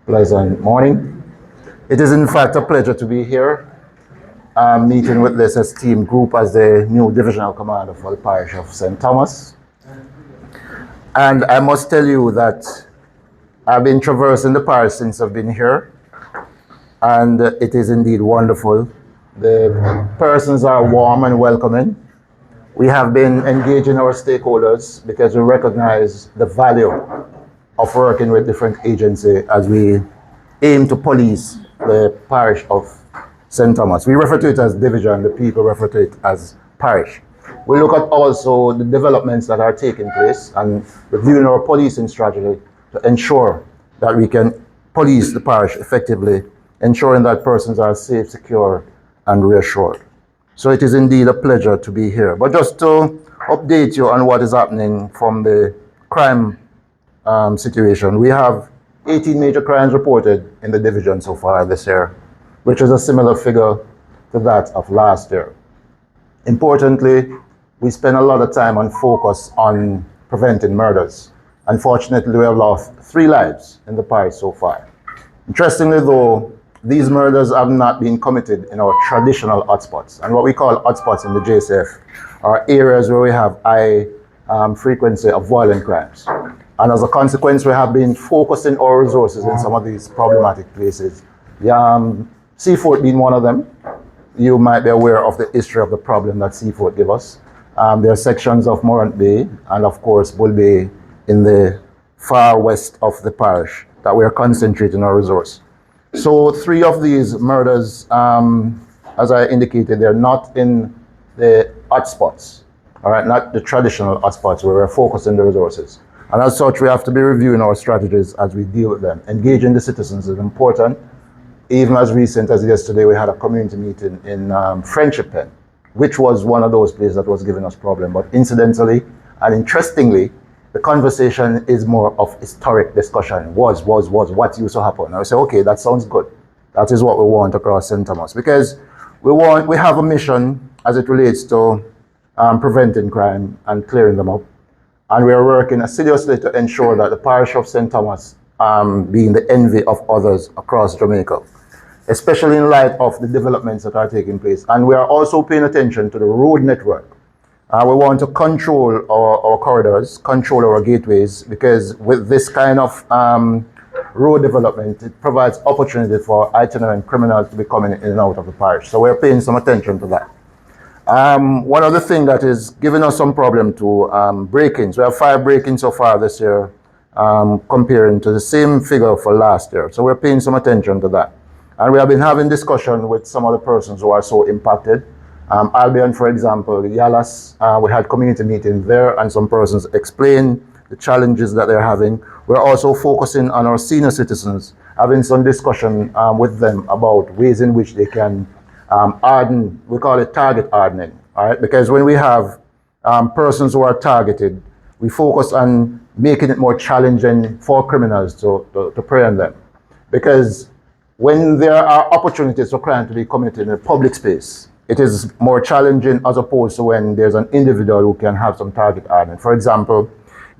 Pleasant morning. It is in fact a pleasure to be here, meeting with this esteemed group as the new divisional commander for the parish of St. Thomas. And I must tell you that I've been traversing the parish since I've been here, and it is indeed wonderful. The persons are warm and welcoming. We have been engaging our stakeholders because we recognize the value of working with different agencies as we aim to police the parish of St. Thomas. We refer to it as division, the people refer to it as parish. We look at also the developments that are taking place and reviewing our policing strategy to ensure that we can police the parish effectively, ensuring that persons are safe, secure, and reassured. So it is indeed a pleasure to be here. But just to update you on what is happening from the crime situation, we have 18 major crimes reported in the division so far this year, which is a similar figure to that of last year. Importantly, we spend a lot of time and focus on preventing murders. Unfortunately, we have lost 3 lives in the parish so far. Interestingly though, these murders have not been committed in our traditional hotspots. And what we call hotspots in the JSF are areas where we have high frequency of violent crimes. And as a consequence, we have been focusing our resources in some of these problematic places. Seafort being one of them. You might be aware of the history of the problem that Seafort gave us. There are sections of Morant Bay and of course Bull Bay in the far west of the parish that we are concentrating our resource. So 3 of these murders, as I indicated, they're not in the hotspots, all right, not the traditional hotspots where we're focusing the resources. And as such, we have to be reviewing our strategies as we deal with them. Engaging the citizens is important. Even as recent as yesterday, we had a community meeting in Friendship Pen, which was one of those places that was giving us problem. But incidentally and interestingly, the conversation is more of historic discussion. Was, what used to happen? And I say, okay, that sounds good. That is what we want across St. Thomas, because we have a mission as it relates to preventing crime and clearing them up. And we are working assiduously to ensure that the parish of St. Thomas being the envy of others across Jamaica, especially in light of the developments that are taking place. And we are also paying attention to the road network. We want to control our corridors, control our gateways, because with this kind of road development, it provides opportunity for itinerant criminals to be coming in and out of the parish. So we're paying some attention to that. One other thing that is giving us some problem to break-ins. We have 5 break-ins so far this year, comparing to the same figure for last year. So we're paying some attention to that. And we have been having discussion with some of the persons who are so impacted. Albion, for example, Yalas, we had community meeting there and some persons explain the challenges that they're having. We're also focusing on our senior citizens, having some discussion with them about ways in which they can harden, we call it target hardening, all right? Because when we have persons who are targeted, we focus on making it more challenging for criminals to prey on them. Because when there are opportunities for crime to be committed in a public space, it is more challenging as opposed to when there's an individual who can have some target hardening. For example,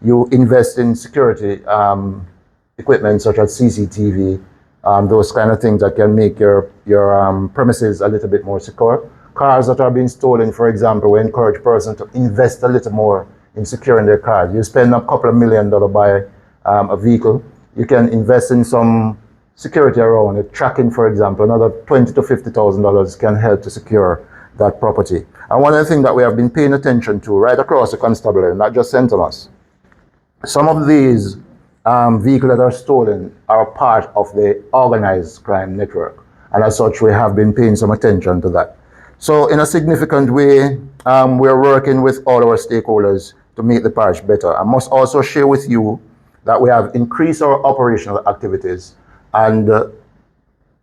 you invest in security equipment such as CCTV, those kind of things that can make your premises a little bit more secure. Cars that are being stolen, for example, we encourage persons to invest a little more in securing their cars. You spend a couple of $1 million to buy a vehicle. You can invest in some security around it. Tracking, for example, another $20,000 to $50,000 can help to secure that property. And one of the things that we have been paying attention to right across the constabulary, not just St. Thomas, some of these vehicles that are stolen are part of the organized crime network. And as such, we have been paying some attention to that. So in a significant way, we're working with all our stakeholders to make the parish better. I must also share with you that we have increased our operational activities, and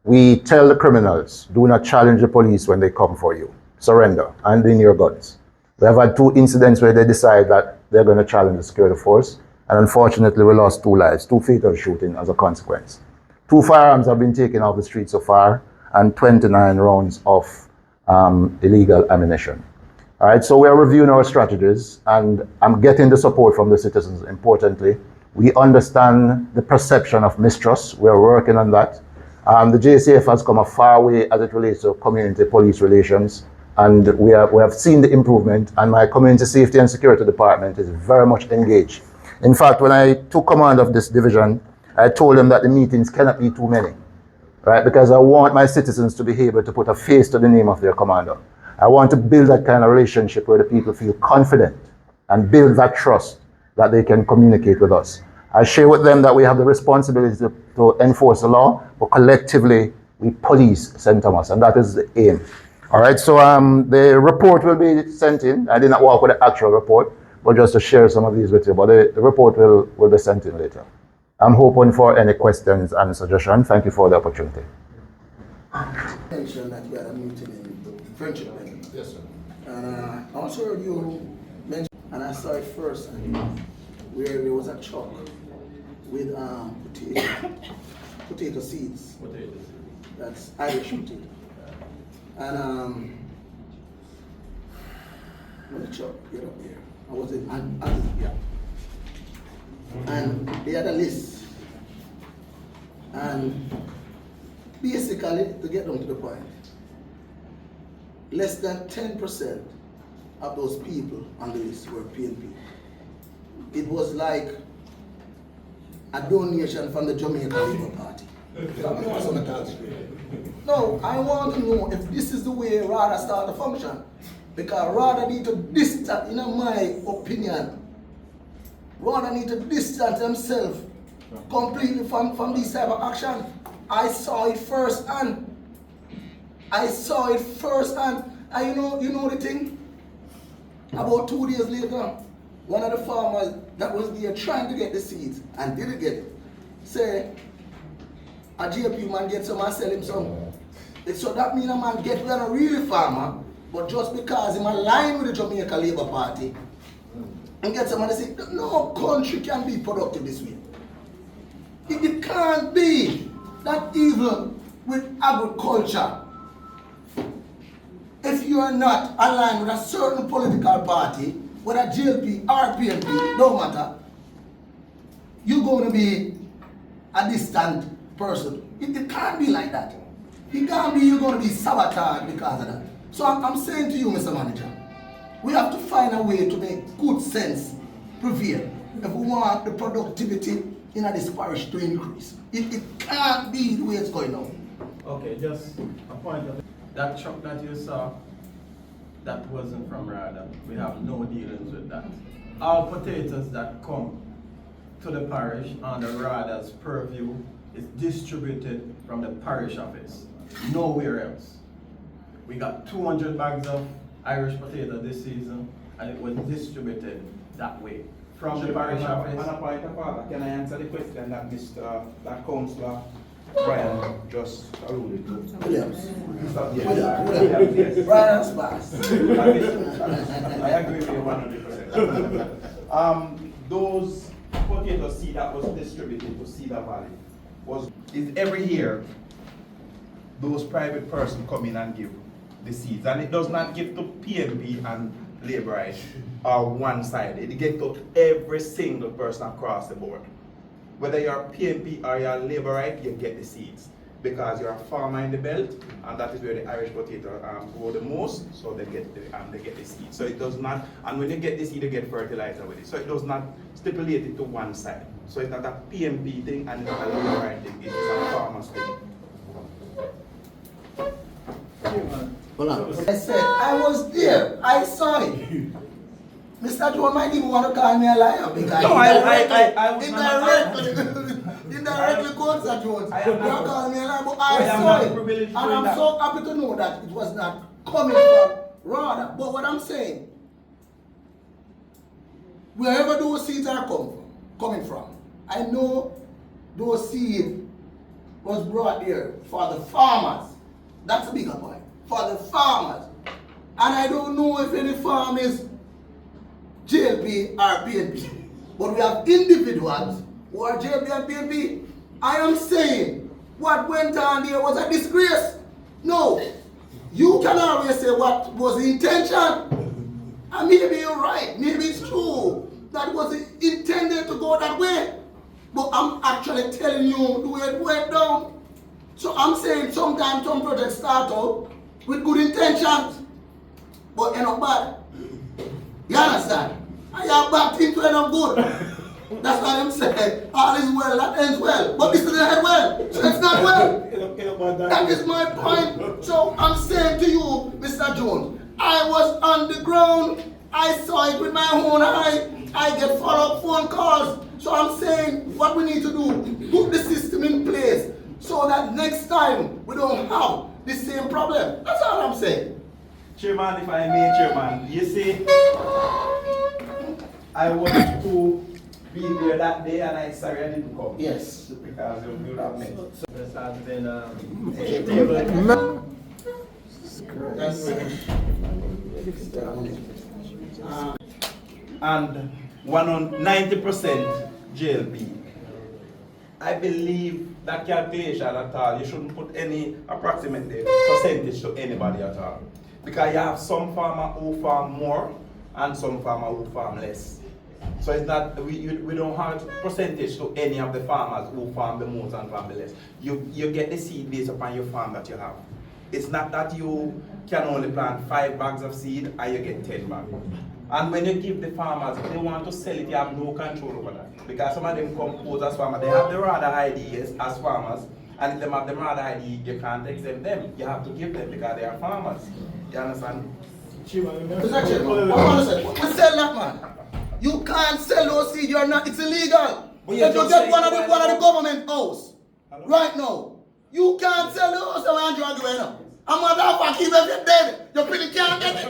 we tell the criminals, do not challenge the police when they come for you. Surrender, hand in your guns. We have had 2 incidents where they decide that they're going to challenge the security force, and unfortunately we lost 2 lives, 2 fatal shootings as a consequence. 2 firearms have been taken off the street so far, and 29 rounds of illegal ammunition. All right, so we are reviewing our strategies, and I'm getting the support from the citizens, importantly. We understand the perception of mistrust. We're working on that. The JCF has come a far way as it relates to community police relations, and we have seen the improvement, and my community safety and security department is very much engaged. In fact, when I took command of this division, I told them that the meetings cannot be too many, right? Because I want my citizens to be able to put a face to the name of their commander. I want to build that kind of relationship where the people feel confident and build that trust that they can communicate with us. I share with them that we have the responsibility to enforce the law, but collectively we police Stthomas, and that is the aim. All right, so the report will be sent in. I did not work with the actual report, but just to share some of these with you. But the report will be sent in later. I'm hoping for any questions and suggestions. Thank you for the opportunity. Mentioned that you had a meeting in Friendship. Yes, sir. And I also heard you mention, and I saw it first, where there was a truck with potato seeds. That's Irish potato. And when the truck get up there, I was in, and they had a list. And basically, to get down to the point, less than 10% of those people on the list were PNP. It was like a donation from the Jamaica Labour Party. No, I want to know if this is the way RADA start to function. Because RADA need to distance, in my opinion, RADA need to distance themselves completely from this type of action. I saw it firsthand. And you know the thing? About 2 days later, one of the farmers that was there trying to get the seeds and didn't get it, say, a JP man get some and sell him some. So that means a man get we are a really farmer, but just because he's aligned with the Jamaica Labour Party, and get some and say, no country can be productive this way. It can't be that even with agriculture, if you are not aligned with a certain political party, whether JLP or PNP, no matter, you're going to be a distant person. It can't be like that. It can't be you're going to be sabotaged because of that. So I'm saying to you, Mr. Manager, we have to find a way to make good sense prevail if we want the productivity in this parish to increase. It can't be the way it's going on. Okay, just a point of that truck that you saw, that wasn't from RADA. We have no dealings with that. All potatoes that come to the parish under RADA's purview is distributed from the parish office, nowhere else. We got 200 bags of Irish potato this season, and it was distributed that way from the parish office. On a point of order, can I answer the question that that Councillor Brian just alluded to? Williams. Williams, yes. Brian's pass. I agree with you 100%. Those potato seed that was distributed to Cedar Valley is every year those private persons come in and give the seeds, and it does not give to PNP and Labourite or one side. It gives to every single person across the board. Whether you're PNP or you're Labourite, you get the seeds because you're a farmer in the belt, and that is where the Irish potato grow the most. So they get the seed. So it does not, and when you get the seed, you get fertilizer with it. So it does not stipulate it to one side. So it's not a PNP thing and it's not a Labourite thing. It is a farmer's thing. I said, I was there. I saw it. Mr. Joe might even want to call me a liar because No, I indirectly quotes Mr. Jones. I am not- You're calling me a liar, but I I am saw not it. privileged And doing I'm that. so happy to know that it was not coming from RADA. But what I'm saying, wherever those seeds are coming from, I know those seeds was brought there for the farmers. That's a bigger point. For the farmers. And I don't know if any farm is JLP or PNP. But we have individuals who are JLP and PNP. I am saying what went on there was a disgrace. No. You can always say what was the intention. And maybe you're right. Maybe it's true. That was intended to go that way. But I'm actually telling you the way it went down. So I'm saying sometimes some projects start out with good intentions, but end up bad. You understand? And your bad things end up good. That's what I'm saying. All is well, that ends well. But this didn't end well, so it's not well. That is my point. So I'm saying to you, Mr. Jones, I was on the ground. I saw it with my own eye. I get follow-up phone calls. So I'm saying what we need to do, put the system in place so that next time we don't have the same problem. That's all I'm saying. Chairman, if I may, Chairman, you see, I was to be there that day and I'm sorry I didn't come. Yes. Because you would have met. So this has been And 90% JLP. I believe that calculation at all, you shouldn't put any approximately percentage to anybody at all. Because you have some farmer who farm more and some farmer who farm less. So it's not, we don't have percentage to any of the farmers who farm the most and farm the less. You get the seed based upon your farm that you have. It's not that you can only plant 5 bags of seed and you get 10 bags. And when you give the farmers, if they want to sell it, you have no control over that. Because some of them come pose as farmers, they have the RADA ID as farmers, and if they have the RADA ID, you can't exempt them. You have to give them because they are farmers. You understand? Mr. Chairman, we sell that, man. You can't sell those seeds, you're not, it's illegal. But If you get one of the government house, Hello? right now, you can't sell the house and you are doing now. I'm a matter of fact, even if you're dead, your pity can't get it.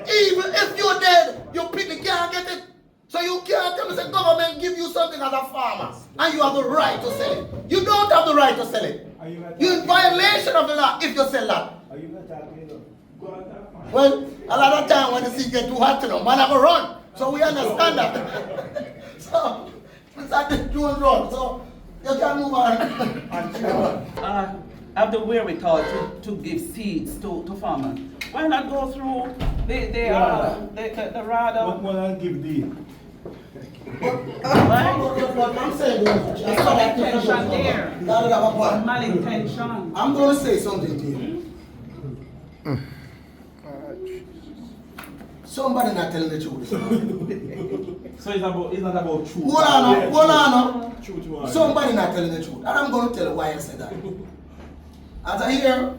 Even if you're dead, your pity can't get it. So you can't tell me the government give you something as a farmer and you have the right to sell it. You don't have the right to sell it. You're in violation of the law if you sell that. Are you not talking enough? Well, a lot of time when the seed get too hot, man have a run. So we understand that. So, it's at the Jones Road. So, you can move on. Have the wherewithal to give seeds to farmers. Why not go through the RADA? What I'll give the I'm saying, There's some intention there. Malintention. I'm going to say something to you. Somebody not telling the truth. So it's not about truth. Hold on. truth. Somebody not telling the truth. And I'm going to tell you why I said that. As I hear,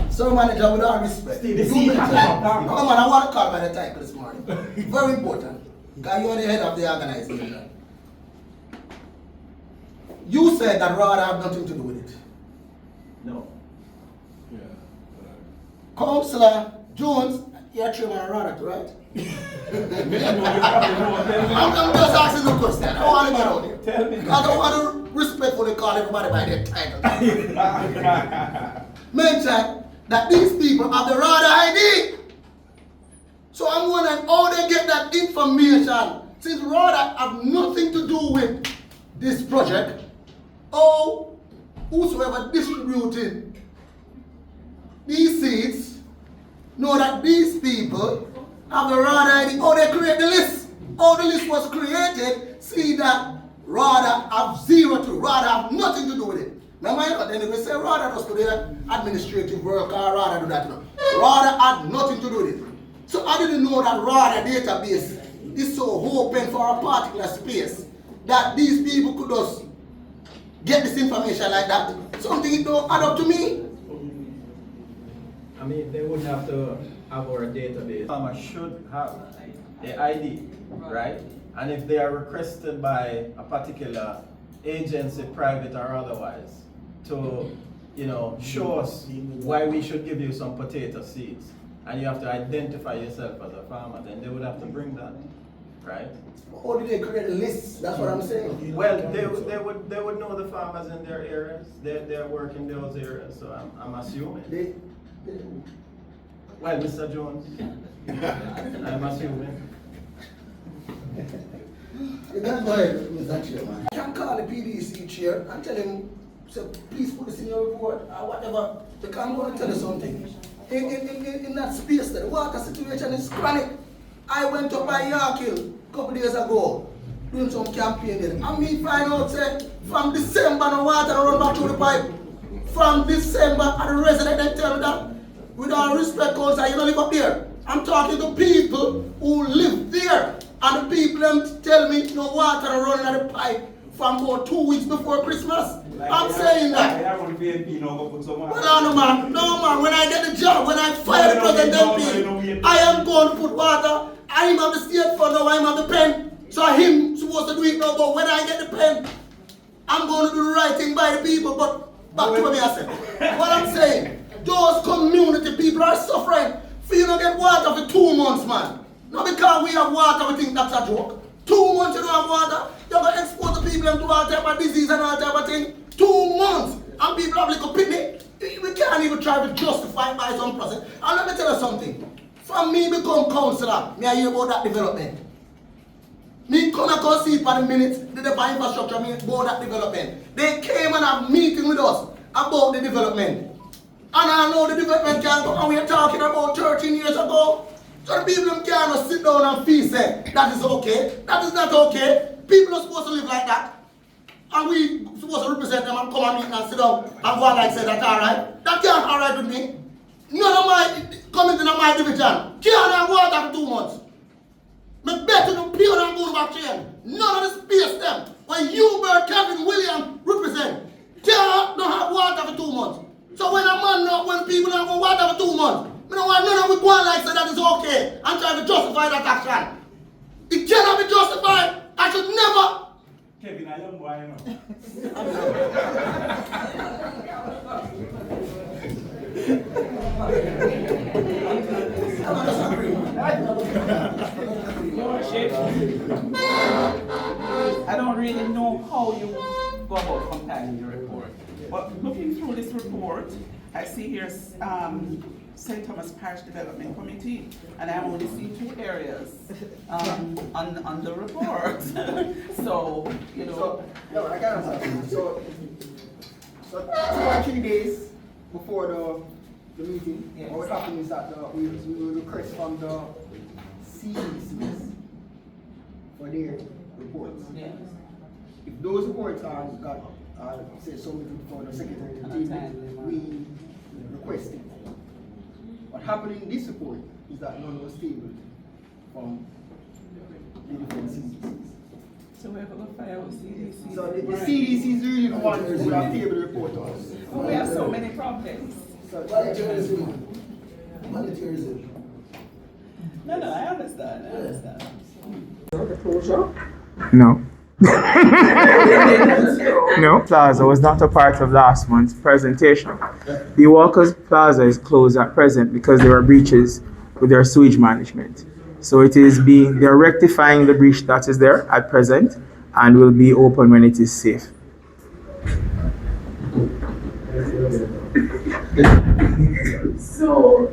some manager with all respect. Steve, the seed has to come. No, man, I want to call by the title this morning. Very important. Because you're the head of the organization. You said that RADA have nothing to do with it. no. Councillor Jones, you're chairman of RADA, right? I'm just asking the question. I want him around here. Tell me. I don't want to respectfully call everybody by their title. Mention that these people have the RADA ID. So I'm wondering how they get that information. Since RADA have nothing to do with this project, or whosoever distributed these seeds know that these people have the RADA ID. How they create the list. How the list was created, see that RADA have zero to RADA have nothing to do with it. Now, then they will say RADA does do the administrative work or RADA do that. No. RADA had nothing to do with it. So I didn't know that RADA database is so open for a particular space that these people could just get this information like that. Something it don't add up to me. I mean, they would have to have our database. Farmers should have the ID, right? And if they are requested by a particular agency, private or otherwise, to, show us why we should give you some potato seeds, and you have to identify yourself as a farmer, then they would have to bring that, right? How did they create a list? That's what I'm saying. Well, they would know the farmers in their areas. They're working those areas, so I'm assuming. Well, Mr. Jones, I'm assuming. That's why, Mr. Chairman. You can call the PDC chair and tell him, say, please put this in your report or whatever. Because I'm going to tell you something. In that space, the water situation is chronic. I went up by Yarkill a couple days ago. doing some campaign there. And me find out, say, from December, no water run back through the pipe. From December, and the resident, they tell me that, with all respect, cause you don't live up there. I'm talking to people who live there. And the people them tell me no water running out of the pipe from about 2 weeks before Christmas. Like I'm saying that. Well, no man, when I get the job, when I fire the president MP, I am going to put water. I am on the state fund now, I am on the pen. So him supposed to do it now, but when I get the pen, I'm going to do the right thing by the people. But back to what I said. What I'm saying, those community people are suffering. For you to get water for 2 months, man. Not because we have water, we think that's a joke. 2 months you don't have water, you're going to expose the people to all type of disease and all type of thing. 2 months, and people have like a picnic. We can't even try to justify it by some process. And let me tell you something. From me become councillor, me I hear about that development. Me come and go see for the minutes, the divine infrastructure, me about that development. They came and have meeting with us about the development. And I know the development can't go, and we are talking about 13 years ago. So the people can't sit down and feel say, that is okay, that is not okay. People are supposed to live like that. And we supposed to represent them and come and meet and sit down and go and like say that's alright. That can't alright with me. None of my coming in my division can't have water for 2 months. Me better than pure and good back chain. None of the space them. When Hubert, Kevin, William represent, can't not have water for 2 months. So when a man not, when people don't have water for 2 months, I don't want none of we go on like say that is okay and try to justify that action. It cannot be justified. I should never. Kevin, I young boy, you know. I disagree. Your Worship, I don't really know how you go about compiling the report. But looking through this report, I see here Stthomas Parish Development Committee, and I only see 2 areas on the report. So, you know. So, no, I got something. So 2 or 3 days before the meeting, yes. what happened is that we will request from the CDCs for their reports. Yes. If those reports are got, say, submitted for the secretary of the team, we request it. What happened in this report is that none was tabled from the different CDCs. So we have to go file with CDC. So the CDC is really the one who have tabled the report to us. We have so many problems. So, Volunteerism. Volunteerism. No, I understand. No. No, Plaza was not a part of last month's presentation. The Walker's Plaza is closed at present because there are breaches with their sewage management. So they're rectifying the breach that is there at present and will be open when it is safe. So,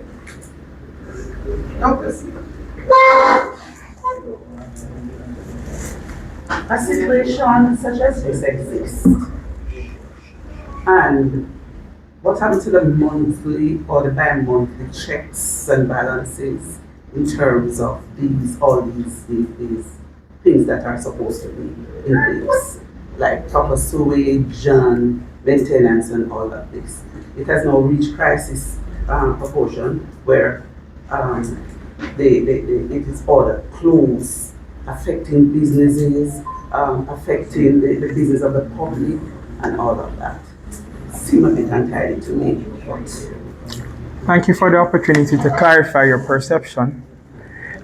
a situation such as this exists, and what happens to the monthly or the bi-monthly checks and balances in terms of all these things that are supposed to be in place, like proper sewage and maintenance and all of this. It has now reached crisis proportion where it is ordered close, affecting businesses, affecting the business of the public and all of that. Seems a bit untidy to me, but... Thank you for the opportunity to clarify your perception.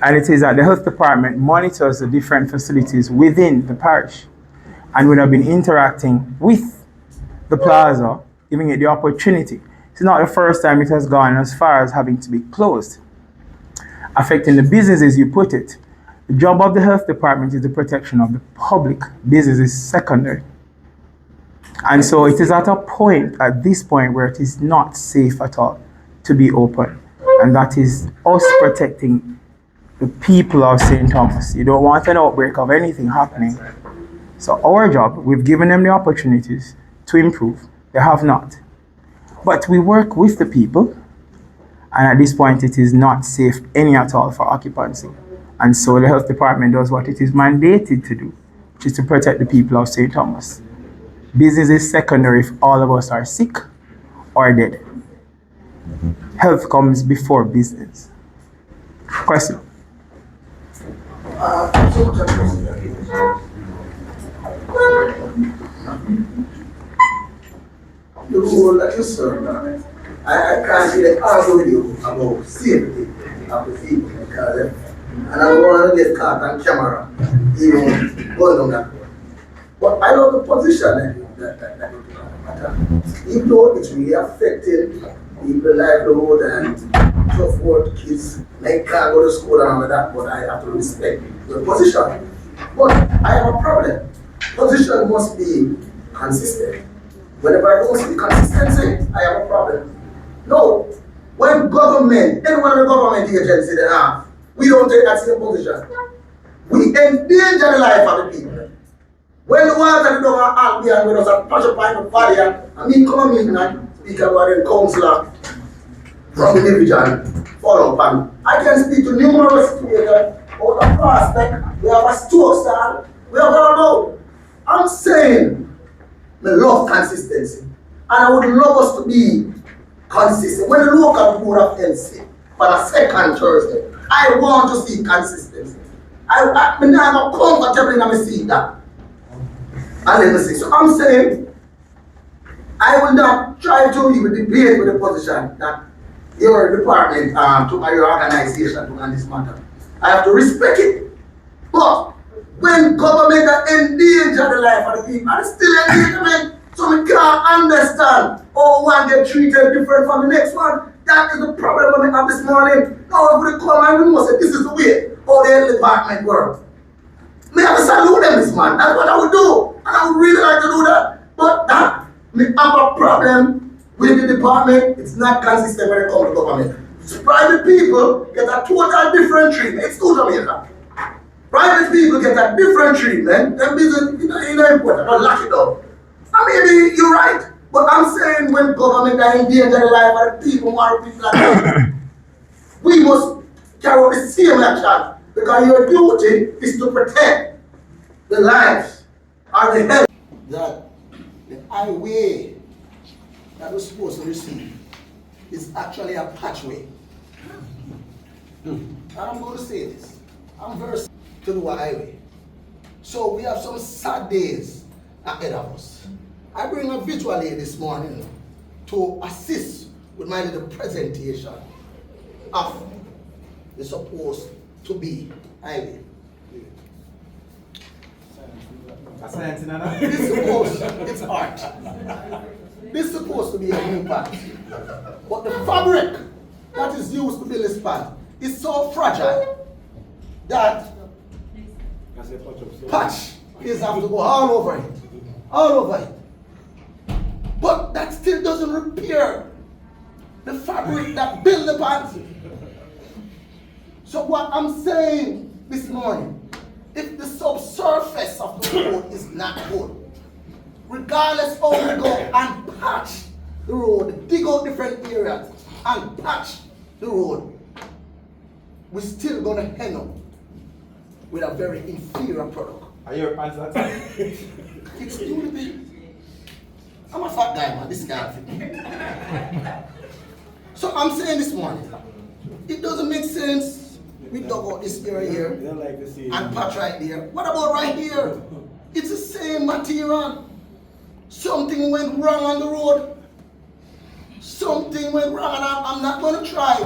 And it is that the health department monitors the different facilities within the parish and would have been interacting with the plaza, giving it the opportunity. It's not the first time it has gone as far as having to be closed, affecting the businesses, you put it. The job of the health department is the protection of the public. Business is secondary. And so it is at this point where it is not safe at all to be open. And that is us protecting the people of Stthomas. You don't want an outbreak of anything happening. So our job, we've given them the opportunities to improve. They have not. But we work with the people, and at this point it is not safe any at all for occupancy. And so the health department does what it is mandated to do, which is to protect the people of St. Thomas. Business is secondary if all of us are sick or dead. Health comes before business. Question? The role that you serve now, I can't really argue with you about safety of the people because and I don't want to get caught on camera even going down that road. But I know the position that you do. Even though it's really affecting people livelihood and so forth, kids like can't go to school and all of that, but I have to respect your position. But I have a problem. Position must be consistent. Whenever I don't see consistency, I have a problem. No, when government, any one of the government agencies they have, we don't take that same position. We endanger the life of the people. When the water don't help me and when there's a pressure point of fire, I mean come in and speak about the councillor from the division, follow up and I can speak to numerous situations out of prospect. We have a store stand, we have all about. I'm saying I love consistency. And I would love us to be consistent. When the local board of MC for the second Thursday, I want to see consistency. I'm comfortable in my seat that. And let me see. So I'm saying I will not try to even debate with the position that your department to your organization to on this matter. I have to respect it. But when government endanger the life of the people, and still endangerment, so we can't understand how one get treated different from the next one. That is the problem we have this morning. Now if we come and we must say this is the way how the health department works. Me have to salute them this man. That's what I would do. And I would really like to do that. But that we have a problem with the department. It's not consistent when it comes to government. Private people get a total different treatment. It's too Jamaica. Private people get a different treatment. Them business important. Don't lock it up. And maybe you're right. But I'm saying when government are endanger the life of the people, more people like that, we must carry out the same action. Because your duty is to protect the lives and the health. That the highway that we're supposed to receive is actually a patchway. And I'm going to say this. I'm very to do a highway. So we have some sad days ahead of us. I bring a visual aid this morning to assist with my little presentation of the supposed to be highway. This is supposed, it's art. This is supposed to be a new path. But the fabric that is used to build this path is so fragile that patch is have to go all over it. All over it. But that still doesn't repair the fabric that built the path. So what I'm saying this morning, if the subsurface of the road is not good, regardless how we go and patch the road, dig out different areas and patch the road, we're still gonna end up with a very inferior product. Are your pants that time? It's due to be. I'm a fat guy, man. This can't fit me. So I'm saying this morning, it doesn't make sense. We dug out this area here and patch right there. What about right here? It's the same material. Something went wrong on the road. Something went wrong, and I'm not going to try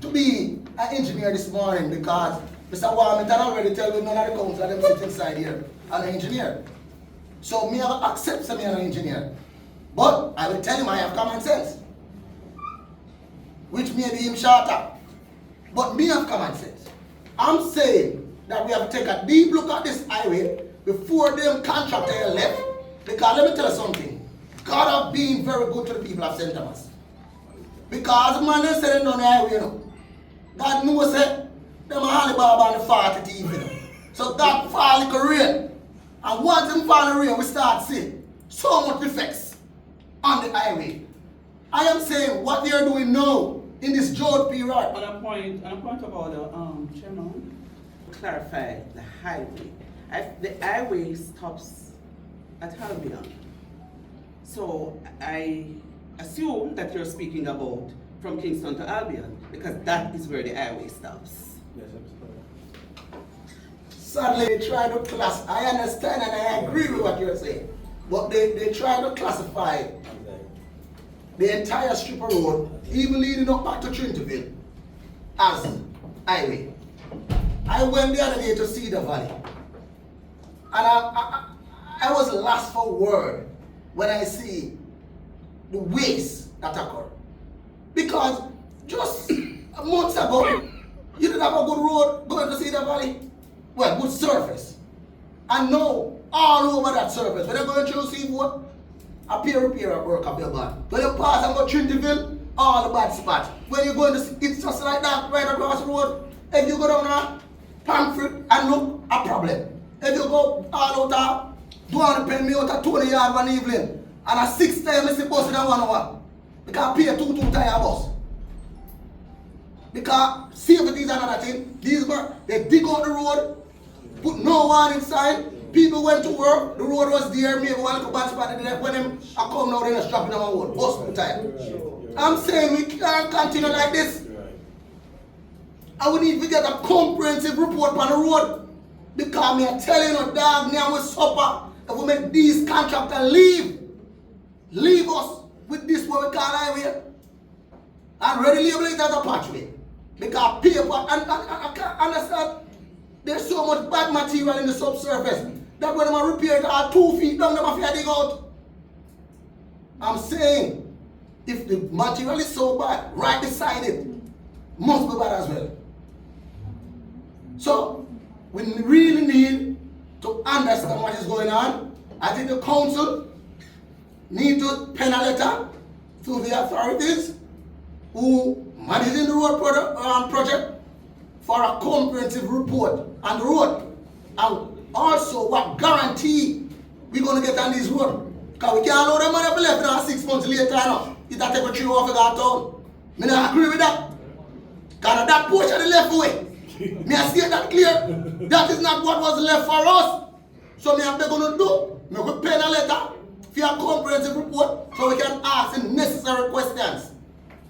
to be an engineer this morning because Mr. Warmington already tell me none of the council them sit inside here. I'm an engineer. So me have to accept me as an engineer. But I will tell him I have common sense. Which may be him shorter. But me have common sense. I'm saying that we have to take a deep look at this highway before them contractor left. Because let me tell you something. God have been very good to the people of Stthomas. Because the man is selling on the highway, you know. God knows that them Alibaba and the 40 teeth, you know. So God fall like a rain. And once them fall the rain, we start seeing so much effects on the highway. I am saying what they are doing now in this drought period. On a point about the chairman, to clarify the highway. The highway stops at Albion. So I assume that you're speaking about from Kingston to Albion, because that is where the highway stops. Sadly, they try to class. I understand and I agree with what you're saying, but they try to classify the entire strip of road, even leading up back to Trinity, as highway. I went the other day to see the valley, and I was lost for word when I see the waste that occurred. Because just months ago, you didn't have a good road going to see the valley. Well, good surface. And now, all over that surface, when you're going through Seafood, a peer work up your bad. When you pass and go Trintyville, all the bad spots. When you're going to see, it's just like that right across the road. If you go down there, Pamphlet and look, a problem. If you go all out there, do want to pay me out at 20 yards one evening, and at 6 times I see bus in a 1 hour. Because I pay a 2 tire bus. Because safety is another thing. These were, they dig out the road, put no one inside. People went to work, the road was there, maybe one little bad spot there. When them I come now, they're dropping them on road, bus 2 tire. I'm saying we can't continue like this. And we need to get a comprehensive report on the road. Because me are telling you, dog, now we suffer. If we make these contractors leave us with this what we call highway, and ready label it as a patchway. Because people, and I can't understand, there's so much bad material in the subsurface that when they repair it are 2 feet down, they have to dig out. I'm saying, if the material is so bad, right beside it, must be bad as well. So, we really need to understand what is going on. I think the council need to pen a letter to the authorities who managing the road project for a comprehensive report on the road. And also what guarantee we're going to get on this road. Because we can't allow them money to left now 6 months later now. It's a take a 3 off the town. I don't agree with that. Because that portion is left away. Me I say that clear. That is not what was left for us. So me I'm going to do. Me will pen a letter for a comprehensive report so we can ask the necessary questions.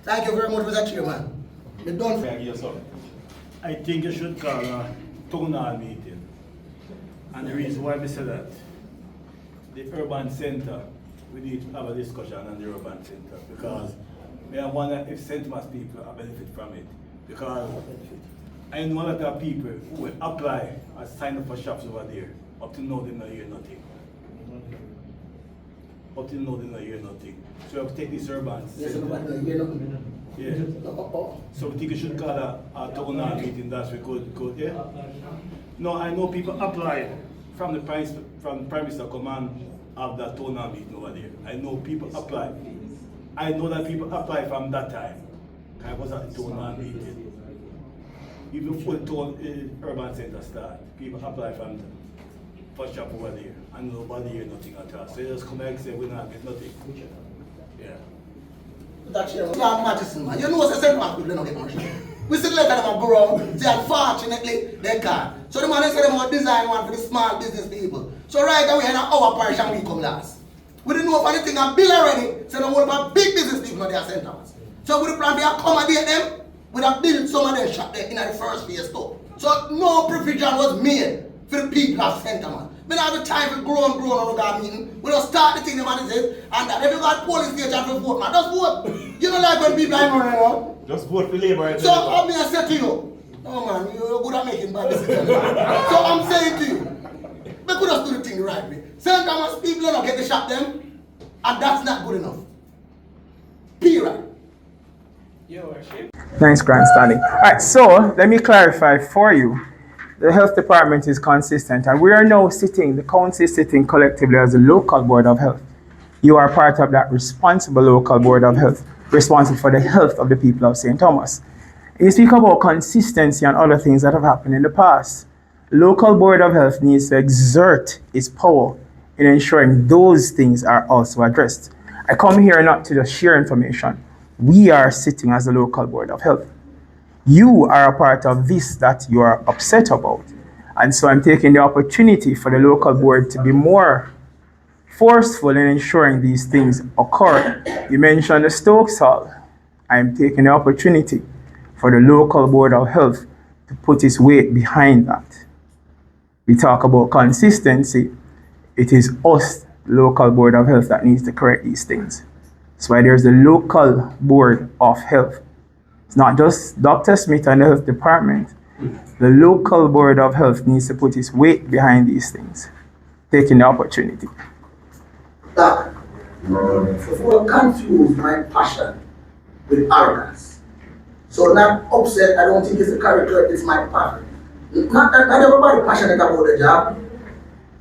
Thank you very much, Mr. Chairman. Me done. I think you should call a town hall meeting. And the reason why we say that, the urban center, we need to have a discussion on the urban center because I wonder if Stthomas people are benefit from it. Because I know that there are people who will apply and sign up for shops over there. Up to now they don't hear nothing. Up to now they don't hear nothing. So you have to take this urban center. Yeah. So we think you should call a town hall meeting that we could, yeah? No, I know people apply from the Prime Minister command of that town hall meeting over there. I know people apply. I know that people apply from that time. I was at the town hall meeting. Even before the town urban center start, people apply from the first shop over there. And nobody hear nothing at all. So they just come back and say we not get nothing. Yeah. That chairman, man. You know what's the Stthomas people don't get much. We still let them grow. Unfortunately, they can't. So the man said they want design one for the small business people. So right away, in our parish and we come last. We didn't know if anything a bill already, so they want about big business people in their Stthomas. So we plan to accommodate them, we have built some of them shop there in the first phase too. So no provision was made for the people of Stthomas. We don't have the time to grow on that meeting. We just start the thing the man says, and that if you got polling station to vote, man, just vote. You don't like when people are running around. Just vote for Labour. So how me I say to you, oh man, you're good at making bad decisions. So I'm saying to you, we could just do the thing the right way. Stthomas people don't get the shop them, and that's not good enough. Period. Your worship. Nice grandstanding. All right, so let me clarify for you. The health department is consistent, and we are now sitting, the council is sitting collectively as a local board of health. You are part of that responsible local board of health, responsible for the health of the people of Stthomas. You speak about consistency and other things that have happened in the past. Local board of health needs to exert its power in ensuring those things are also addressed. I come here not to just share information. We are sitting as a local board of health. You are a part of this that you are upset about. And so I'm taking the opportunity for the local board to be more forceful in ensuring these things occur. You mentioned the Stokes Hall. I'm taking the opportunity for the local board of health to put its weight behind that. We talk about consistency. It is us, local board of health, that needs to correct these things. That's why there's the local board of health. It's not just Dr. Smith and the health department. The local board of health needs to put its weight behind these things, taking the opportunity. Doc, before confuse my passion with arrogance. So not upset, I don't think it's a character, it's my passion. Not everybody passionate about the job,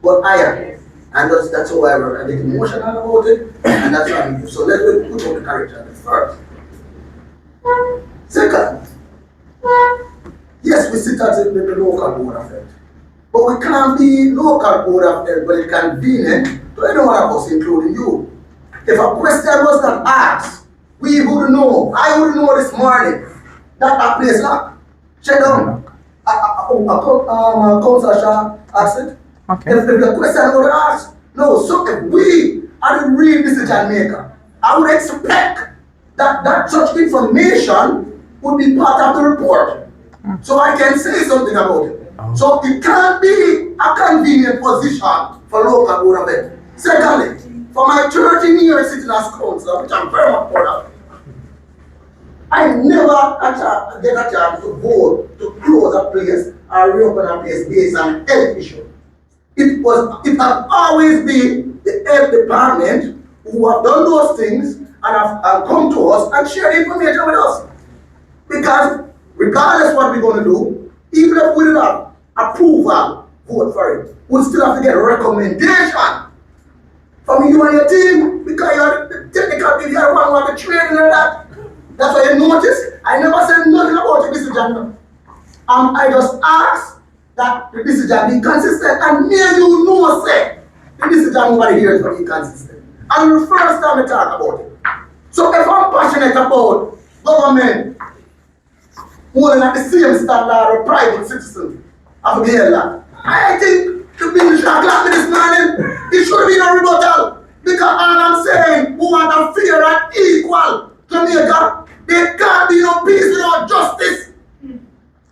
but I am. And that's how I get emotional about it, and that's why I'm. So let's put on the character first. Second, yes, we sit at the local board of health, but we can't be local board of health, but it's convenient to any one of us, including you. If a question was not asked, we wouldn't know. I wouldn't know this morning that place locked. Check down. Councillor Shah asked it. Okay. If the question was asked, no. So if we are the real decision maker, I would expect that such information would be part of the report, so I can say something about it. So it can't be a convenient position for local board of health. Secondly, for my 13 years sitting as councillor, which I'm very much proud of, I never get a chance to vote to close a place or reopen a place based on health issue. It has always been the health department who have done those things and have come to us and shared information with us. Because regardless what we're going to do, even if we didn't have approval, vote for it, we'll still have to get a recommendation from you and your team, because you're the technical people, you're the one who have the training and that. That's why you notice I never said nothing about the decision. I just asked that the decision be consistent, and near you know say the decision nobody here is going to be consistent. And the first time I talk about it. So if I'm passionate about government holding at the same standard of private citizens of the held, I think the bill should have clapped me this morning. It should have been a rebuttal. Because all I'm saying, who want a fair and equal Jamaica, there can't be no peace without justice.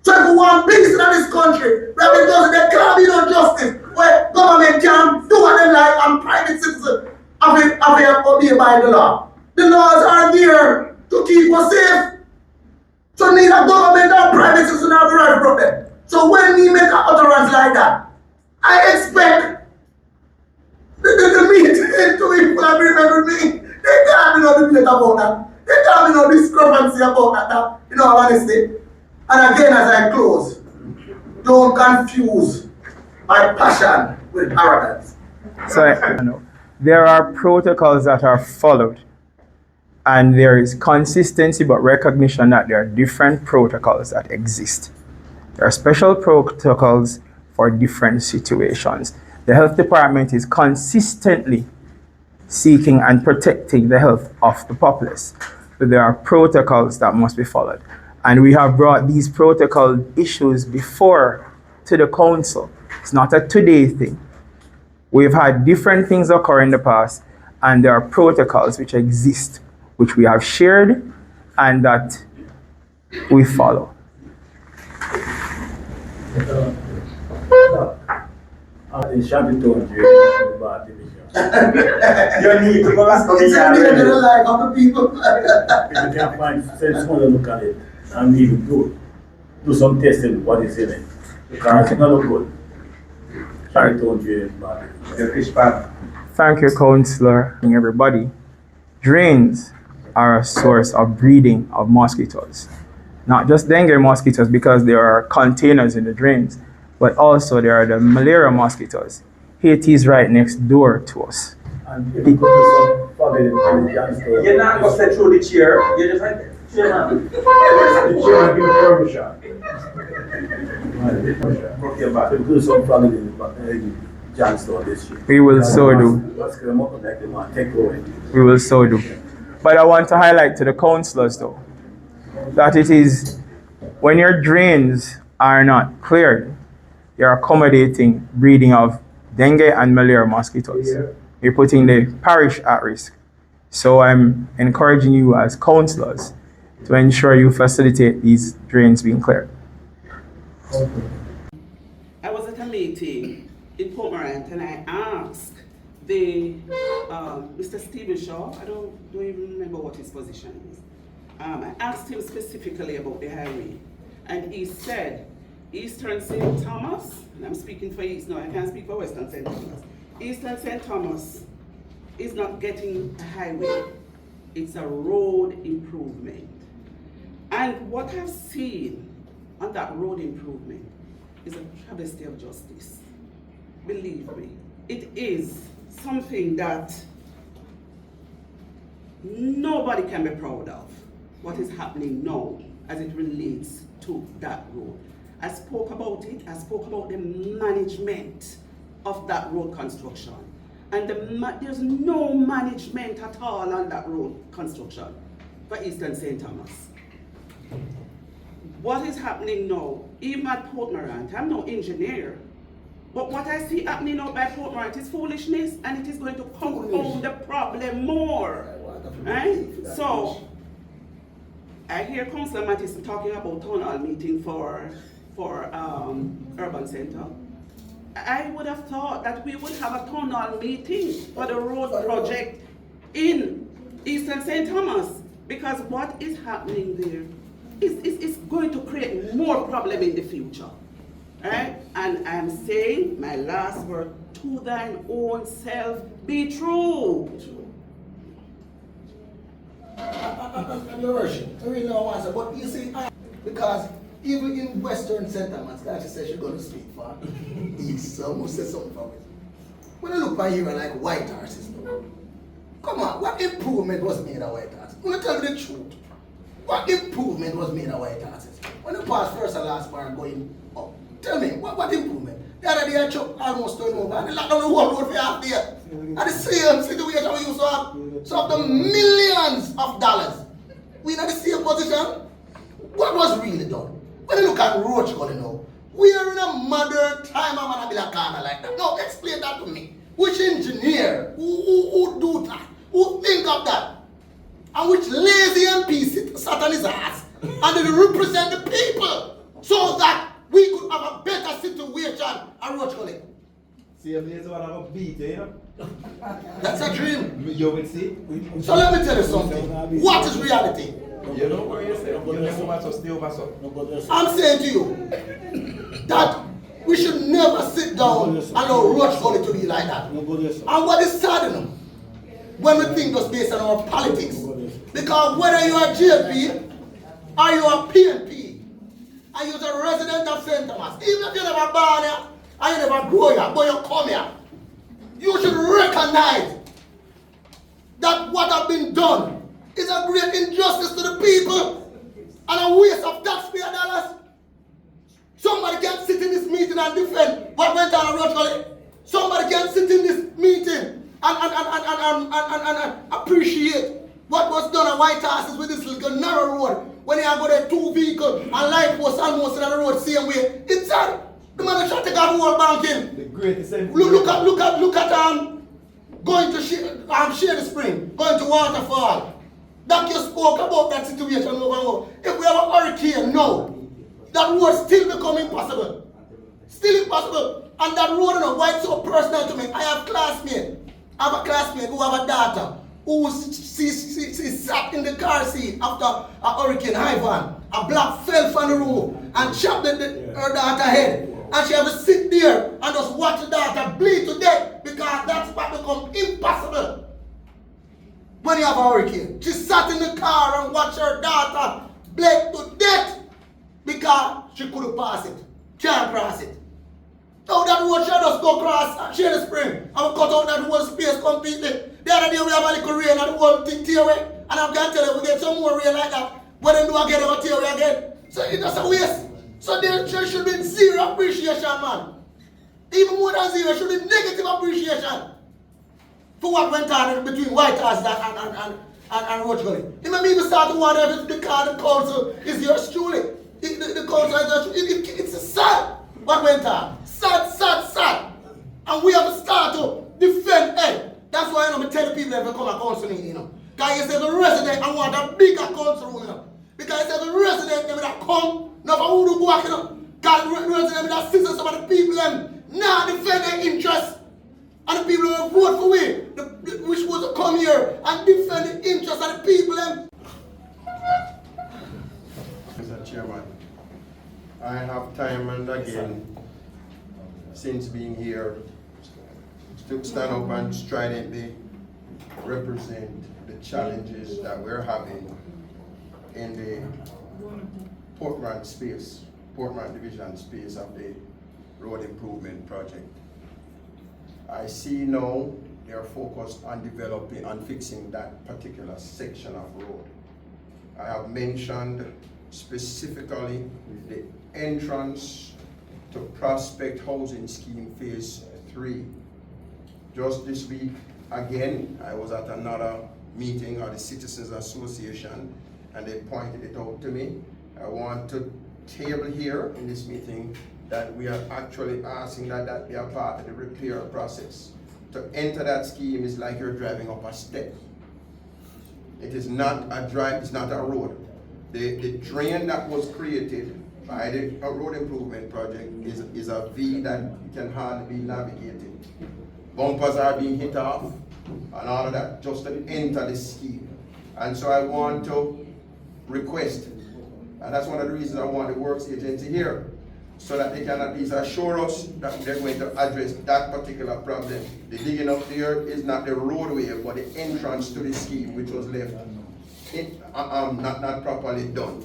So if we want peace in this country, there can't be no justice where government can do what they like and private citizens have to obey by the law. The laws are there to keep us safe. So neither government or private citizens have the right to protect. So when we make an utterance like that, I expect the meeting to be full of remember me. There can't be no debate about that. There can't be no discrepancy about that, in all honesty. And again, as I close, don't confuse my passion with arrogance. So there are protocols that are followed, and there is consistency but recognition that there are different protocols that exist. There are special protocols for different situations. The health department is consistently seeking and protecting the health of the populace, but there are protocols that must be followed. And we have brought these protocol issues before to the council. It's not a today thing. We've had different things occur in the past, and there are protocols which exist, which we have shared and that we follow. In Stthomas, you need to go back to the life of the people. If you can find someone look at it and even do some testing what is in it. Because it's not look good. Thank you, Councillor, and everybody. Drains are a source of breeding of mosquitoes. Not just dengue mosquitoes, because there are containers in the drains, but also there are the malaria mosquitoes. Haiti is right next door to us. And if you go to some you're not going to sit through the chair, you're just like, chairman. the chair give permission. So do some family in Johnstone this year. We will so do. Let's get them up and make them on take away. We will so do. But I want to highlight to the councillors though, that it is when your drains are not cleared, you're accommodating breeding of dengue and malaria mosquitoes. You're putting the parish at risk. So I'm encouraging you as councillors to ensure you facilitate these drains being cleared. I was at a meeting in Port Morant and I asked the Mr. Stephen Shaw, I don't even remember what his position is. I asked him specifically about the highway, and he said Eastern Stthomas, and I'm speaking for East now, I can't speak for Western Stthomas. Eastern Stthomas is not getting a highway, it's a road improvement. And what I've seen on that road improvement is a travesty of justice. Believe me, it is something that nobody can be proud of, what is happening now as it relates to that road. I spoke about it, I spoke about the management of that road construction. And there's no management at all on that road construction for Eastern Stthomas. What is happening now, even at Port Morant, I'm no engineer, but what I see happening out by Port Morant is foolishness, and it is going to compound the problem more. Right? So, I hear Councillor Mattison talking about town hall meeting for urban centre. I would have thought that we would have a town hall meeting for the road project in Eastern Stthomas, because what is happening there is going to create more problem in the future. Right? And I'm saying my last word, to thine own self be true. Your worship, I really don't want to, but you see, because even in Western Stthomas, that she said she's going to speak for East, so I'm going to say something for it. When I look by here like white horses, come on, what improvement was made of white horses? I'm going to tell you the truth. What improvement was made of white horses? When you pass first and last bar going up, tell me, what improvement? The other day I chucked almost turned over and they locked down the whole road for half there. And the same situation we used to have. So of the millions of dollars, we in the same position. What was really done? When you look at Roach Gully now, we are in a modern time. I'm gonna be like kind of like that. No, explain that to me. Which engineer who do that? Who think of that? And which lazy MP sat on his ass and they represent the people so that we could have a better situation at Roach Gully. See, there's one of a beat, you know? That's a dream. You will see. So let me tell you something. What is reality? You know what you say? You never want to Stthomas. I'm saying to you that we should never sit down and allow Roach Gully to be like that. And what is saddening when we think just based on our politics, because whether you are JP or you are PNP and you're a resident of Stthomas, even if you never born here and you never grow here, but you come here, you should recognize that what has been done is a great injustice to the people and a waste of taxpayer dollars. Somebody can sit in this meeting and defend what went on at Roach Gully. Somebody can sit in this meeting and appreciate what was done at White Horses with this little narrow road when you have got a 2 vehicle and light post almost on the road same way. It's sad. The man trying to take out the whole banking. The greatest. Look at going to Shady Spring, going to Waterfall. That you spoke about that situation over. If we have a hurricane now, that road still become impossible. Still impossible. And that road, you know, why it's so personal to me. I have a classmate who have a daughter who sat in the car seat after a hurricane Ivan. A block fell from the roof and chopped her daughter's head. And she had to sit there and just watch the daughter bleed to death because that's what become impossible when you have a hurricane. She sat in the car and watched her daughter bleed to death because she couldn't pass it. Can't cross it. Now that road she just go across Shady Spring and we cut out that whole space completely. The other day we have a little rain and the whole thing tear away. And I can tell you we get some more rain like that. When they do again, they will tear away again. So it's just a waste. So there should be zero appreciation, man. Even more than zero, should be negative appreciation for what went on between White Horse and Roach Gully. It may even start to wonder if it's because the council is yours truly. The council is yours truly. It's sad what went on. sad. And we have to start to defend it. That's why I tell the people that come a council meeting, you know. Because you say the resident, I want a bigger council room, you know. Because you say the resident, they that come, not for who to go back, you know. Because the resident, that sits some of the people, them, now defend their interests. And the people who vote for we supposed to come here and defend the interests of the people, them. Mr. Chairman, I have time and again, since being here, to stand up and stridently represent the challenges that we're having in the Portland space, Portland division space of the road improvement project. I see now they are focused on developing and fixing that particular section of road. I have mentioned specifically the entrance to Prospect Housing Scheme Phase 3. Just this week, again, I was at another meeting of the Citizens Association and they pointed it out to me. I want to table here in this meeting that we are actually asking that be a part of the repair process. To enter that scheme is like you're driving up a step. It is not a drive, it's not a road. The drain that was created by the road improvement project is a V that can hardly be navigated. Bumpers are being hit off and all of that just to enter the scheme. And so I want to request, and that's one of the reasons I want the works agency here, so that they can at least assure us that they're going to address that particular problem. The digging up there is not the roadway, but the entrance to the scheme, which was left not properly done.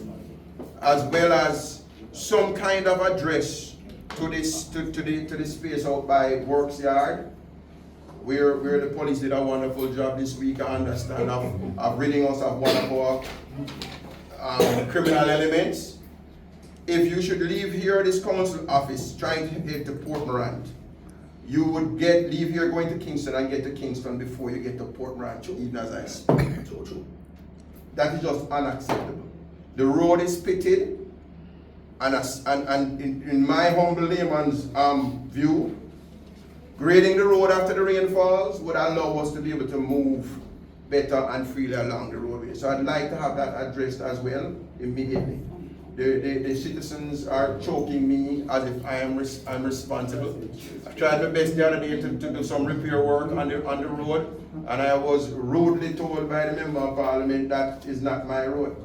As well as some kind of address to this to the space out by Works Yard, where the police did a wonderful job this week, I understand, of ridding us of one of our criminal elements. If you should leave here this council office trying to head to Port Morant, you would leave here going to Kingston and get to Kingston before you get to Port Morant, even as I speak. That is just unacceptable. The road is pitted, and in my humble layman's view, grading the road after the rain falls would allow us to be able to move better and freely along the roadway. So I'd like to have that addressed as well immediately. The citizens are choking me as if I'm responsible. I tried my best the other day to do some repair work on the road, and I was rudely told by the Member of Parliament that is not my road.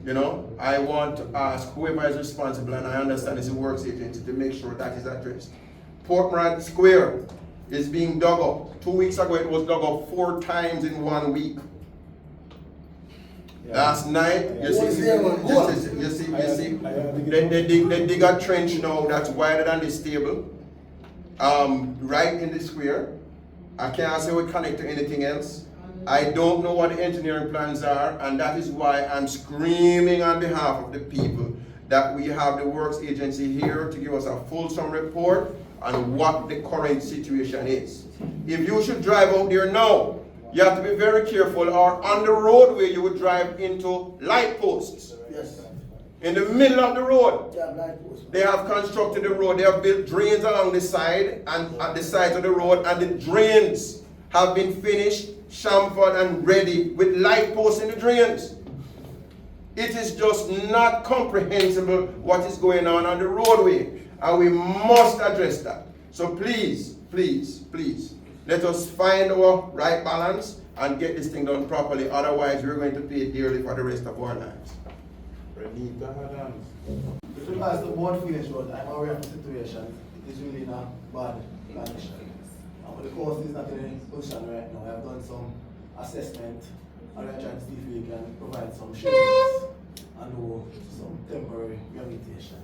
You know, I want to ask whoever is responsible, and I understand it's a works agency, to make sure that is addressed. Port Morant Square is being dug up. 2 weeks ago it was dug up 4 times in 1 week. Last night, you see, they dig a trench now that's wider than this table, right in the square. I can't say we connect to anything else. I don't know what the engineering plans are, and that is why I'm screaming on behalf of the people that we have the works agency here to give us a fulsome report on what the current situation is. If you should drive out there now, you have to be very careful, or on the roadway you would drive into light posts. Yes. In the middle of the road. Yeah, light posts. They have constructed the road, they have built drains along the side and at the sides of the road, and the drains have been finished, chamfered and ready with light posts in the drains. It is just not comprehensible what is going on the roadway, and we must address that. So please, let us find our right balance and get this thing done properly. Otherwise, we're going to pay dearly for the rest of our lives. With regards to board finish road, I'm aware of the situation. It is really in a bad condition. But the course is not in a position right now. I have done some assessment and we're trying to see if we can provide some shelters and do some temporary rehabilitation.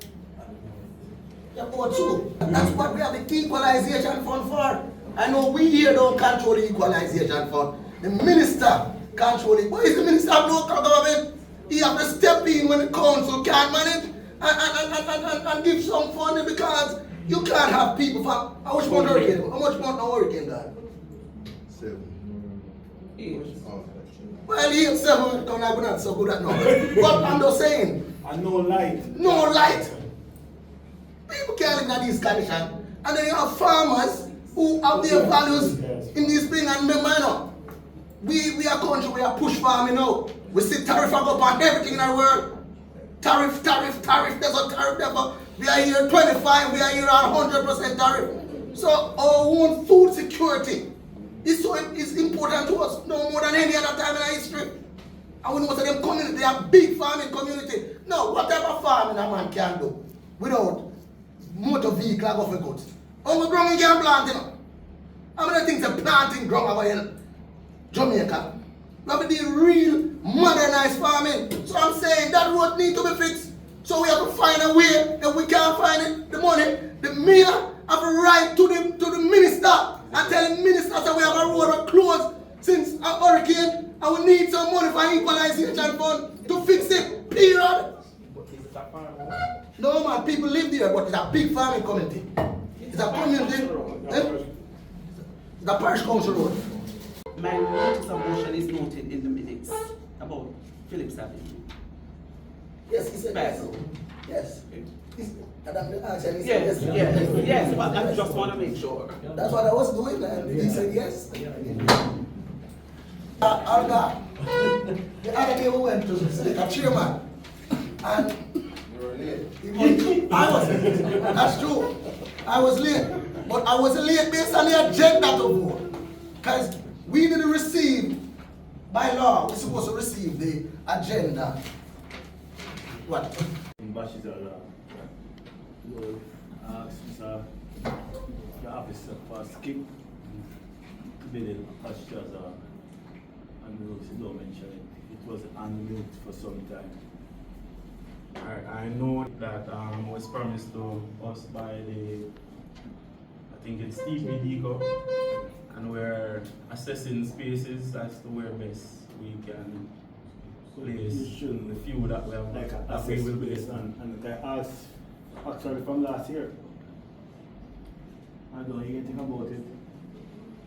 Yeah, but too. That's what we have the equalization fund for. I know we here don't control the equalization fund. The minister controls it. What is the minister of local government? He have to step in when the council can't manage and give some funding, because you can't have people for how much money hurricane? How much money hurricane got? 7. 8. Well, 8, 7, I'm not so good at numbers. But I'm just saying. And no light. No light. People can't live in these conditions. And then you have farmers who have their values in this thing. And remember, you know, we are a country where we push farming now. We see tariff go up on everything in the world. Tariff, there's a tariff, we are here 25, we are here on 100% tariff. So our own food security is important to us, no more than any other time in our history. And we know that them community, they are big farming community. No, whatever farming a man can do without motor vehicle go for goods. How we ground you can plant, you know? How many things are planting ground over here in Jamaica? We have to do real modernized farming. So I'm saying that road need to be fixed. So we have to find a way. If we can't find it, the money, the mayor have a right to the minister and tell the minister that we have a road closed since a hurricane and we need some money for equalization fund to fix it. Period. No man, people live there, but it's a big farming community. It's a community. The parish council road. My notice of motion is noted in the minutes about Phillips Avenue. Yes, he said yes. Yes. Yes, but I just want to make sure. That's what I was doing, and he said yes. Alga, the other day we went to the chairman, and I was, that's true, I was late, but I was late based on the agenda to vote, because we didn't receive, by law, we're supposed to receive the agenda. What? You asked the officer for skip bidding pastures and you don't mention it. It was unmute for some time. I know that was promised to us by I think it's TPDCO, and we're assessing spaces as to where best we can place the few that we have that we will be and I asked actually from last year. I don't hear anything about it.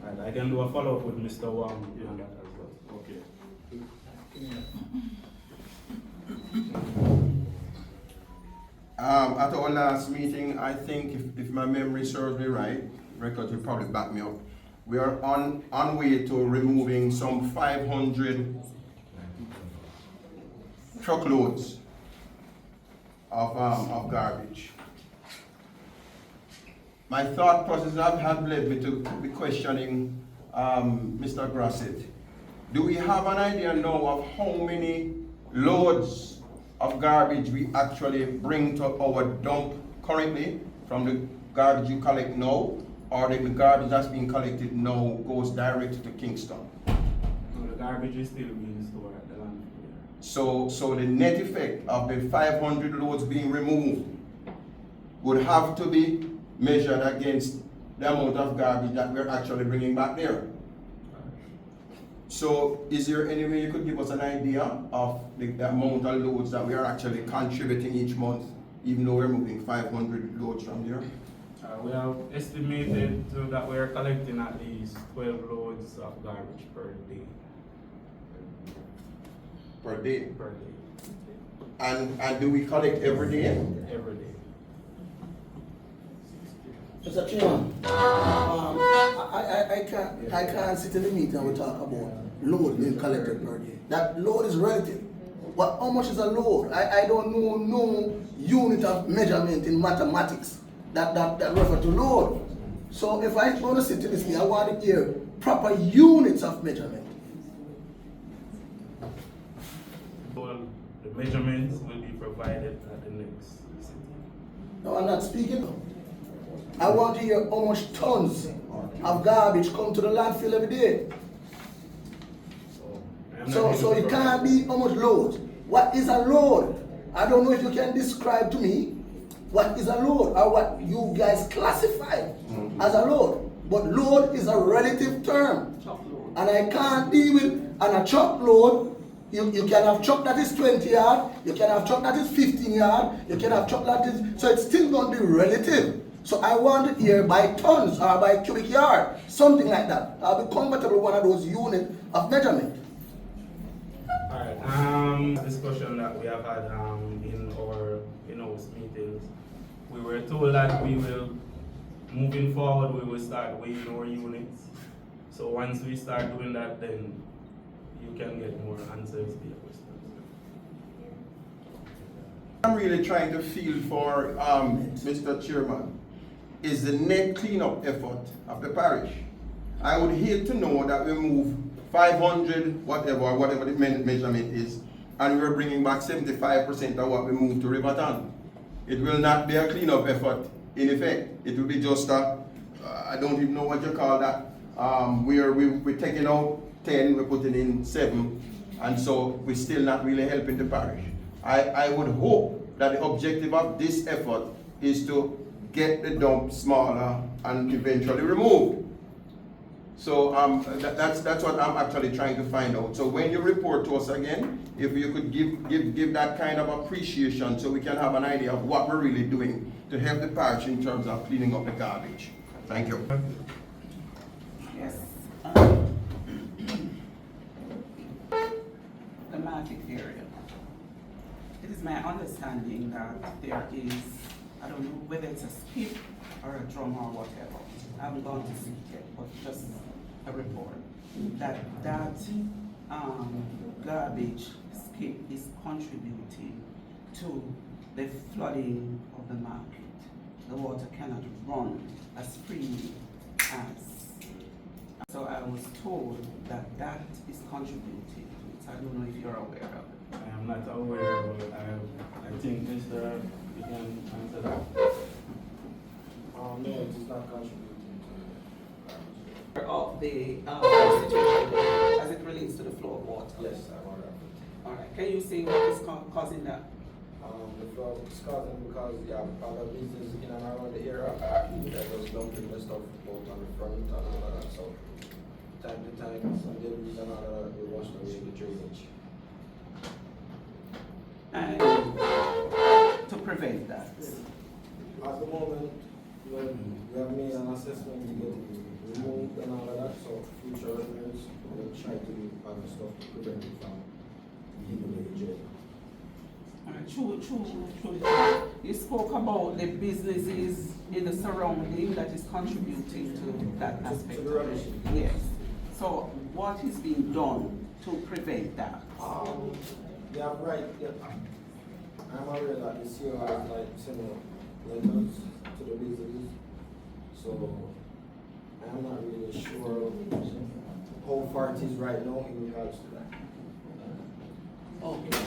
And I can do a follow-up with Mr. Wang on that as well. Okay. At our last meeting, I think if my memory serves me right, records will probably back me up. We are on way to removing some 500 truckloads of garbage. My thought process had led me to be questioning Mr. Grasset. Do we have an idea now of how many loads of garbage we actually bring to our dump currently from the garbage you collect now, or the garbage that's being collected now goes direct to Kingston? No, the garbage is still being stored at the landfill. So the net effect of the 500 loads being removed would have to be measured against the amount of garbage that we're actually bringing back there. So is there any way you could give us an idea of the amount of loads that we are actually contributing each month, even though we're moving 500 loads from there? We have estimated that we are collecting at least 12 loads of garbage per day. Per day? Per day. And do we collect every day? Every day. Mr. Chairman, I can't sit in the meeting and we talk about load being collected per day. That load is relative. But how much is a load? I don't know no unit of measurement in mathematics that refer to load. So if I want to sit in this meeting, I want to hear proper units of measurement. Well, the measurements will be provided at the next sitting. No, I'm not speaking. I want to hear how much tons of garbage come to the landfill every day. So it can't be how much load. What is a load? I don't know if you can describe to me what is a load or what you guys classify as a load. But load is a relative term. And I can't deal with a truck load. You can have truck that is 20 yard, you can have truck that is 15 yard, you can have truck that is, so it's still going to be relative. So I want to hear by tons or by cubic yard, something like that. I'll be comfortable with one of those units of measurement. Alright, discussion that we have had in our in-house meetings, we were told that we will, moving forward, we will start weighing our units. So once we start doing that, then you can get more answers to your questions. I'm really trying to feel for Mr. Chairman is the net cleanup effort of the parish. I would hate to know that we move 500, whatever the measurement is, and we're bringing back 75% of what we moved to Riverton. It will not be a cleanup effort in effect. It will be just a, I don't even know what you call that. We're taking out 10, we're putting in 7, and so we're still not really helping the parish. I would hope that the objective of this effort is to get the dump smaller and eventually removed. So that's what I'm actually trying to find out. So when you report to us again, if you could give that kind of appreciation so we can have an idea of what we're really doing to help the parish in terms of cleaning up the garbage. Thank you. Yes. The market area. It is my understanding that there is, I don't know whether it's a skip or a drum or whatever. I haven't gone to see it yet, but just a report that garbage skip is contributing to the flooding of the market. The water cannot run as freely as. So I was told that that is contributing to it. I don't know if you're aware of it. I am not aware, but I think Mr. You can answer that. No, it is not contributing Of the situation as it relates to the flow of water. to. Yes, I'm aware of it. All right. Can you say what is causing that? The flow is causing because you have other business in and around the area that was dumping the stuff both on the front and all of that. So time to time, some debris and all of that will wash away the drainage. And to prevent that. At the moment, we have made an assessment to get it removed and all of that. So future reference, we'll try to do other stuff to prevent it from hitting the jail. All right, true. You spoke about the businesses in the surrounding that is contributing to that aspect. To the rubbish. Yes. So what is being done to prevent that? Yeah, right. Yeah. I'm aware that the CEO has like similar letters to the businesses. So I'm not really sure how far it is right now in regards to that. Okay.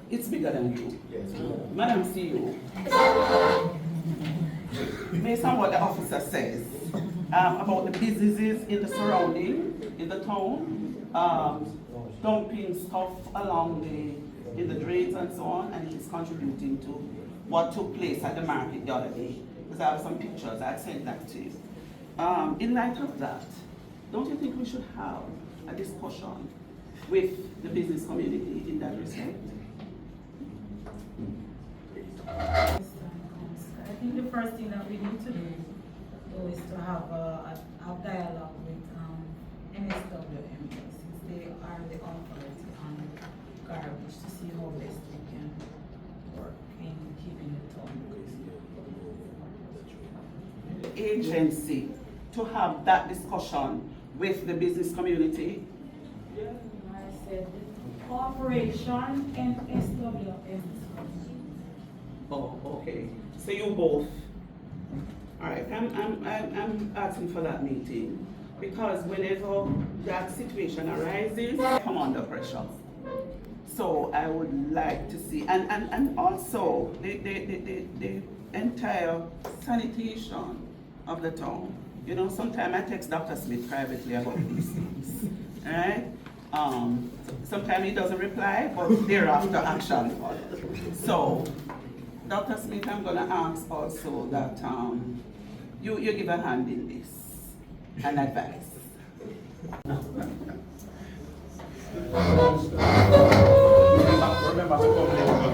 It's bigger than you. Yes. Madam CEO, based on what the officer says about the businesses in the surrounding, in the town, dumping stuff along in the drains and so on, and it is contributing to what took place at the market the other day. Because I have some pictures, I sent that to you. In light of that, don't you think we should have a discussion with the business community in that respect? I think the first thing that we need to do is to have a dialogue with MSWM, since they are the authority on garbage, to see how best we can work in keeping the town. Agency to have that discussion with the business community? I said corporation and SWM. Oh, okay. So you both. All right. I'm asking for that meeting because whenever that situation arises, I come under pressure. So I would like to see, and also the entire sanitation of the town. You know, sometimes I text Dr. Smith privately about these things. All right. Sometimes he doesn't reply, but thereafter action follows. So, Dr. Smith, I'm going to ask also that you give a hand in this and advice. Remember to come